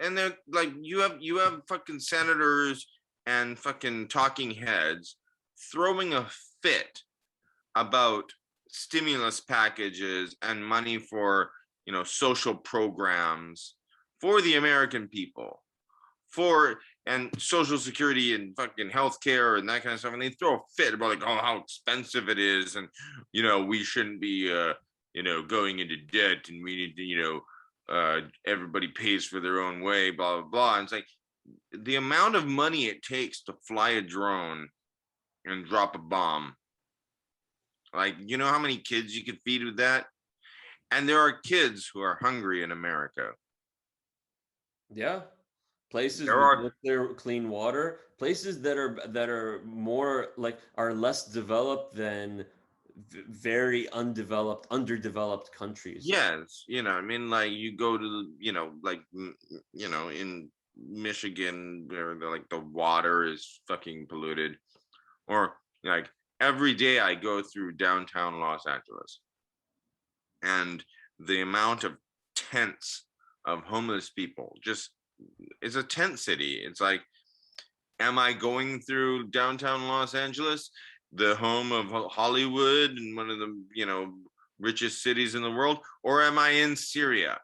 and they're like, you have fucking senators and fucking talking heads throwing a fit about stimulus packages and money for, social programs for the American people, for and social security and fucking healthcare and that kind of stuff, and they throw a fit about like, oh, how expensive it is, and we shouldn't be going into debt, and we need to everybody pays for their own way, blah blah blah. And it's like the amount of money it takes to fly a drone and drop a bomb. Like, you know how many kids you could feed with that? And there are kids who are hungry in America. Yeah. Places There with are, nuclear clean water, places that are more like are less developed than very undeveloped, underdeveloped countries. yes, I mean, like you go to, like, in Michigan, where like the water is fucking polluted, or like every day I go through downtown Los Angeles, and the amount of tents of homeless people, just, it's a tent city. It's like, am I going through downtown Los Angeles, the home of Hollywood and one of the, richest cities in the world, or am I in Syria?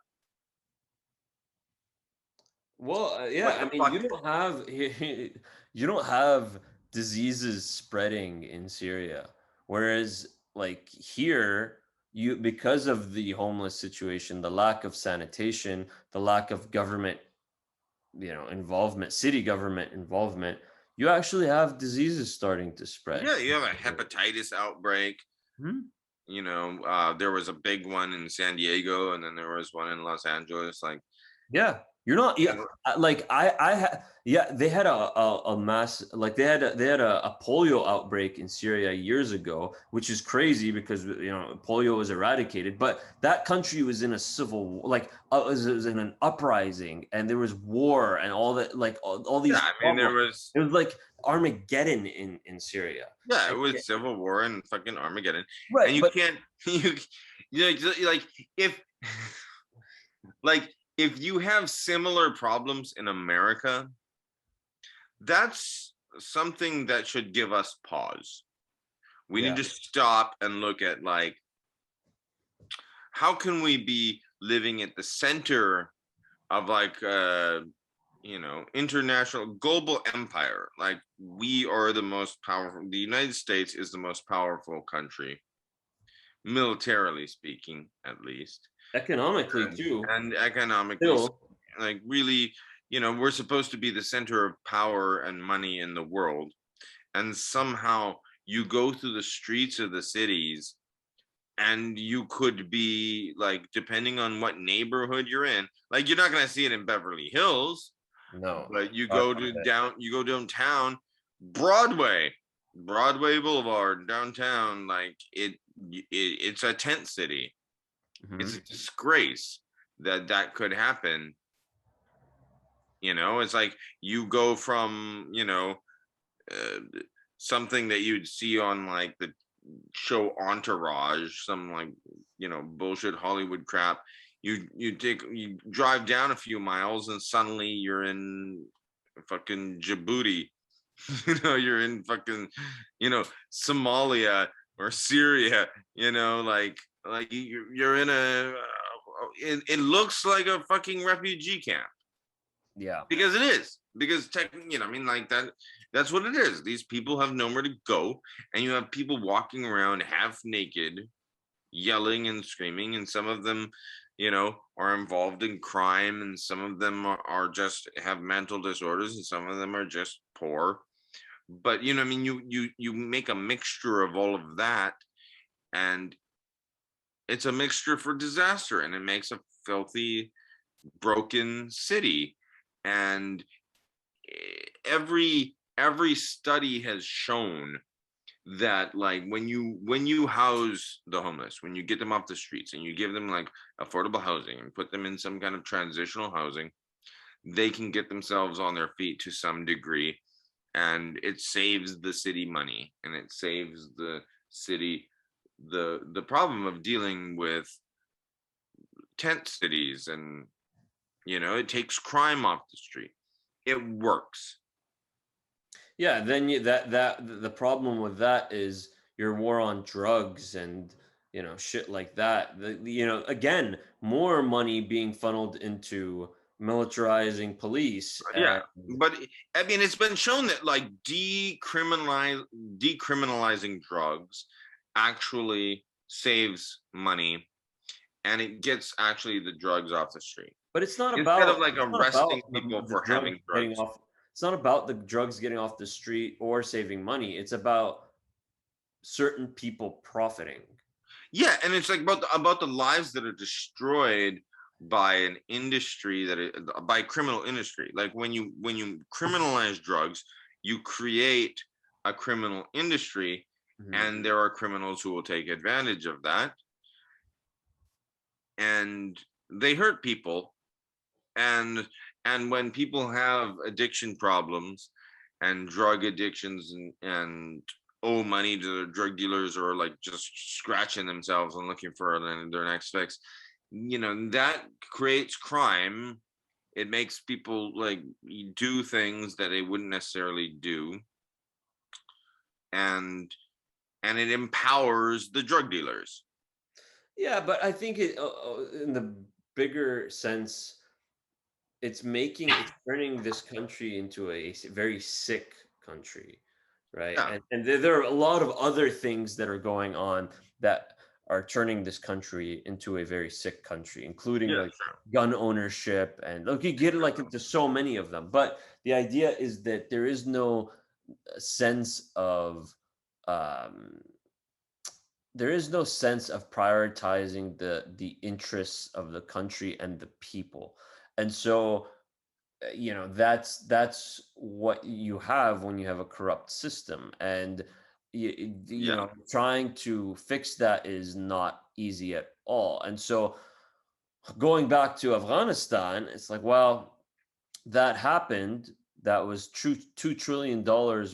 Well, yeah, What I the mean, fuck? you don't have diseases spreading in Syria, whereas like here, you because of the homeless situation, the lack of sanitation, the lack of government, involvement, city government involvement, you actually have diseases starting to spread. Yeah, you have a hepatitis outbreak. Hmm? There was a big one in San Diego, and then there was one in Los Angeles. Like, Yeah, you're not. Yeah, and like yeah, they had a mass like they had a polio outbreak in Syria years ago, which is crazy because polio was eradicated, but that country was in a civil war, like was in an uprising, and there was war and all that, like all yeah, these I mean, there problems. was, It was like Armageddon in Syria. yeah, it And- was civil war and fucking Armageddon, and right, you but can't, you, like, if, like, if you have similar problems in America, that's something that should give us pause. We need yeah, to stop and look at, like, how can we be living at the center of, like, international global empire? Like, we are the most powerful, the United States is the most powerful country, militarily speaking, at least, economically and, too. and economically, Still, like, really, we're supposed to be the center of power and money in the world, and somehow you go through the streets of the cities, and you could be like, depending on what neighborhood you're in, like, you're not going to see it in Beverly Hills, no. but God you go downtown, Broadway, Boulevard downtown, like, it's a tent city. It's a forbid. disgrace that that could happen. It's like you go from, uh, something that you'd see on like the show Entourage, some like, bullshit Hollywood crap. You drive down a few miles, and suddenly you're in fucking Djibouti. You're in fucking, Somalia or Syria. Like you're in a. It looks like a fucking refugee camp, Yeah. because it is, because technically, I mean, like, that's what it is. These people have nowhere to go, and you have people walking around half naked, yelling and screaming, and some of them, are involved in crime, and some of them are just have mental disorders, and some of them are just poor. But, I mean, you make a mixture of all of that, and it's a mixture for disaster, and it makes a filthy, broken city. And every study has shown that, like, when you house the homeless, when you get them off the streets and you give them like affordable housing and put them in some kind of transitional housing, they can get themselves on their feet to some degree, and it saves the city money, and it saves the city the problem of dealing with tent cities and, It takes crime off the street. It works. Yeah, then the problem with that is your war on drugs and shit like that. Again, more money being funneled into militarizing police Yeah, and but I mean, it's been shown that like decriminalizing drugs actually saves money, and it gets actually the drugs off the street but instead of like it's not about arresting people the for drugs having getting drugs. off. It's not about the drugs getting off the street or saving money. It's about certain people profiting. Yeah, and it's like about the lives that are destroyed by an industry by criminal industry. Like when you criminalize drugs, you create a criminal industry, Mhm. and there are criminals who will take advantage of that, and they hurt people. And when people have addiction problems and drug addictions and owe money to their drug dealers, or like just scratching themselves and looking for their next fix, that creates crime. It makes people like do things that they wouldn't necessarily do, and it empowers the drug dealers. Yeah, but I think in the bigger sense, it's turning this country into a very sick country, right? Yeah, And there are a lot of other things that are going on that are turning this country into a very sick country, including yeah, like gun ownership, and look, you get like into so many of them. But the idea is that there is no sense of um, there is no sense of prioritizing the interests of the country and the people. And so that's what you have when you have a corrupt system, and yeah. trying to fix that is not easy at all. And so going back to Afghanistan, it's like, well, that happened. That was true. $2 trillion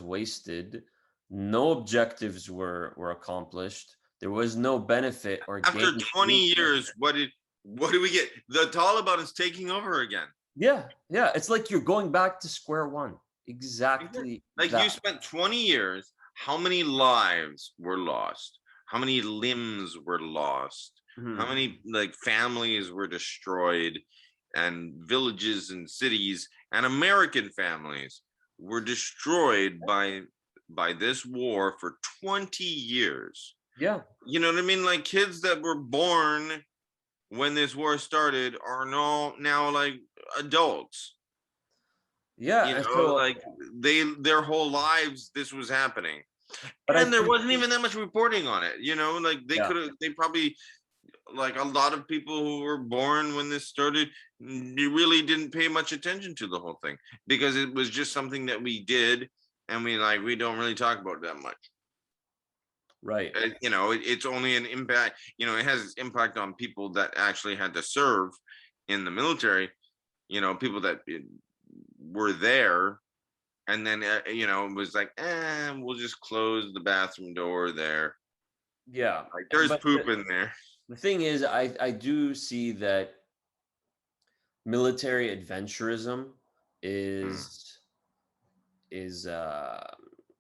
wasted. No objectives were accomplished. There was no benefit or After gain. 20 years, what did we get? The Taliban is taking over again. Yeah, yeah. It's like you're going back to square one. Exactly Like you that. spent 20 years, how many lives were lost? How many limbs were lost? How Mhm. many like families were destroyed, and villages and cities and American families were destroyed by this war for 20 years. Yeah, You know what I mean? Like kids that were born when this war started are now like adults. yeah. And so, Like their whole lives this was happening, but I and there think, wasn't even that much reporting on it. Like yeah, they probably, like a lot of people who were born when this started, you really didn't pay much attention to the whole thing because it was just something that we did, and we don't really talk about it that much. right. It's only an impact. It has impact on people that actually had to serve in the military. People that were there, and then it was like, we'll just close the bathroom door there. Yeah, Like there's but poop in there. the thing is, I do see that military adventurism Hmm. is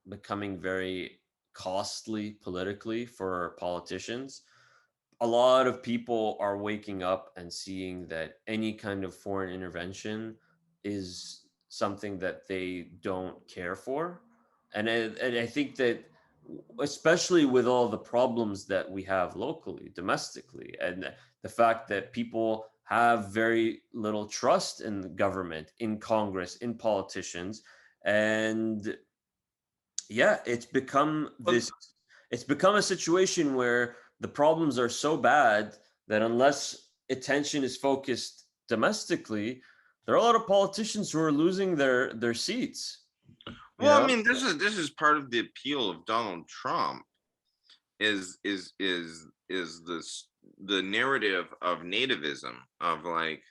becoming very costly politically for politicians. A lot of people are waking up and seeing that any kind of foreign intervention is something that they don't care for. And I think that, especially with all the problems that we have locally, domestically, and the fact that people have very little trust in the government, in Congress, in politicians, and yeah, Well, it's become a situation where the problems are so bad that unless attention is focused domestically, there are a lot of politicians who are losing their seats, you I know? mean, this is part of the appeal of Donald Trump is this the narrative of nativism, of like,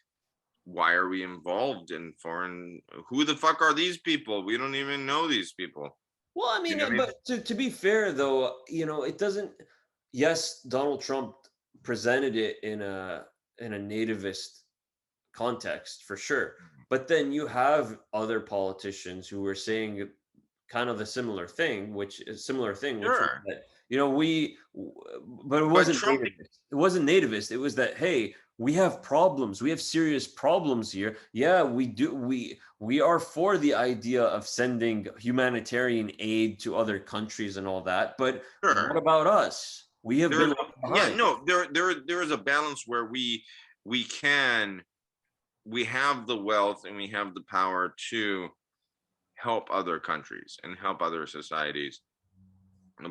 why are we involved in foreign? Who the fuck are these people? We don't even know these people. Well, I You mean, know what I mean? but to be fair though, it doesn't. Yes, Donald Trump presented it in a nativist context for sure. But then you have other politicians who were saying kind of the similar thing, which was Sure. that, you know, but it But wasn't Trump, nativist. It wasn't nativist. It was that, hey, we have problems. We have serious problems here. Yeah, we do. We are for the idea of sending humanitarian aid to other countries and all that. But what sure. about us? We have been There's left yeah, behind. no, there is a balance where we can we have the wealth and we have the power to help other countries and help other societies.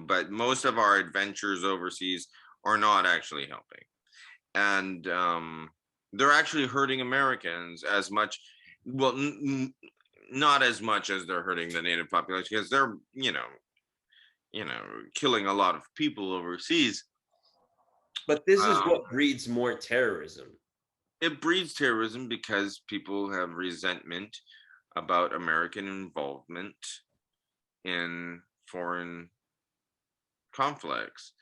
But most of our adventures overseas are not actually helping. And they're actually hurting Americans as much. Well, not as much as they're hurting the native population because they're, killing a lot of people overseas. But this is Um, what breeds more terrorism. it breeds terrorism because people have resentment about American involvement in foreign conflicts.